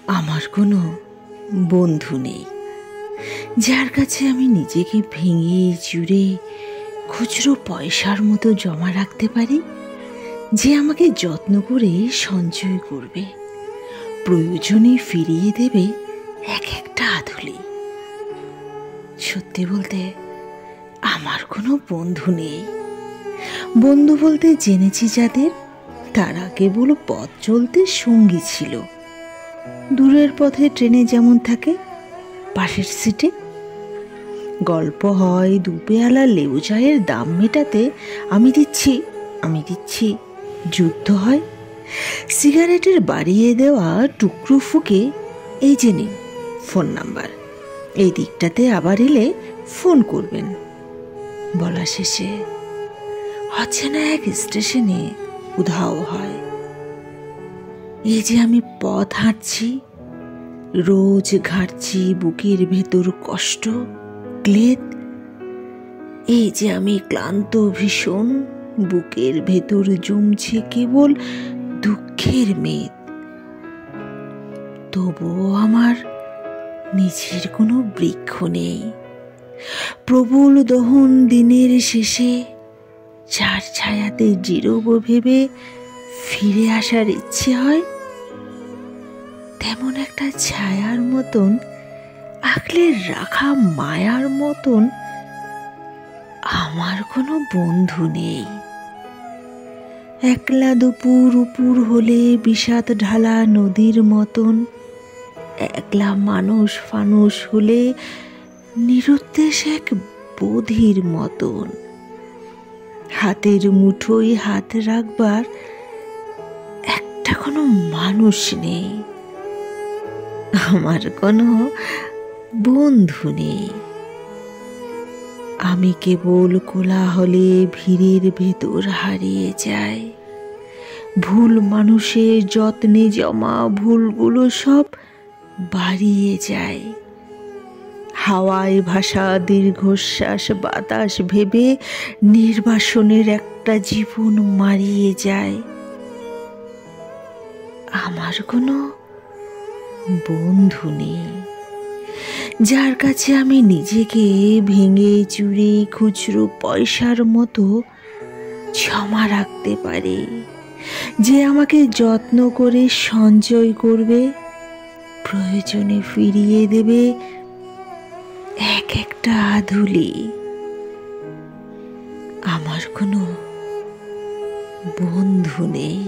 আমার কোনো বন্ধু নেই যার কাছে আমি নিজেকে ভেঙে চুরে খুচরো পয়সার মতো জমা রাখতে পারি, যে আমাকে যত্ন করে সঞ্চয় করবে, প্রয়োজনে ফিরিয়ে দেবে এক একটা আধুলি। সত্যি বলতে আমার কোনো বন্ধু নেই। বন্ধু বলতে জেনেছি যাদের, তারা কেবল পথ চলতে সঙ্গী ছিল। দূরের পথে ট্রেনে যেমন থাকে পাশের সিটে, গল্প হয় দুপেয়ালা লেবু চায়ের দাম মেটাতে আমি দিচ্ছি, যুদ্ধ হয় সিগারেটের বাড়িয়ে দেওয়া টুকরো ফুকে, এই যে নিন ফোন নাম্বার, এই দিকটাতে আবার এলে ফোন করবেন। বলা শেষে অচেনা এক স্টেশনে উধাও হয়। এই যে আমি পথ হাঁটছি, রোজ ঘাঁটছি বুকের ভেতর কষ্ট ক্লেদ। এই যে আমি ক্লান্ত ভীষণ, বুকের ভেতর জমছে কেবল দুঃখের মেদ। তবুও আমার নিজের কোনো বৃক্ষ নেই। প্রবল দহন দিনের শেষে যার ছায়াতে জিরোব ভেবে ফিরে আসার ইচ্ছে হয়, তেমন একটা ছায়ার মতন, আঁকলে রাখা মায়ার মতন আমার কোনো বন্ধু নেই। একলা দুপুর উপুর হলে বিষাদ ঢালা নদীর মতন, একলা মানুষ ফানুষ হলে নিরুদ্দেশ এক বধির মতন। হাতের মুঠোয় হাত রাখবার একটা কোনো মানুষ নেই। আমার কোনো বন্ধু নেই। আমি কেবল কোলাহলে ভিড়ের ভেতর হারিয়ে যাই। ভুল মানুষের যত্নে জমা ভুলগুলো সব বাড়িয়ে যায়। হাওয়ায় ভাসা দীর্ঘশ্বাস বাতাস ভেবে নির্বাসনের একটা জীবন মারিয়ে যায়। আমার কোনো বন্ধু নেই যার কাছে আমি নিজেকে ভেঙে চুরে খুচরো পয়সার মতো জমা রাখতে পারি, যে আমাকে যত্ন করে সঞ্চয় করবে, প্রয়োজনে ফিরিয়ে দেবে এক একটা আধুলি। আমার কোনো বন্ধু নেই।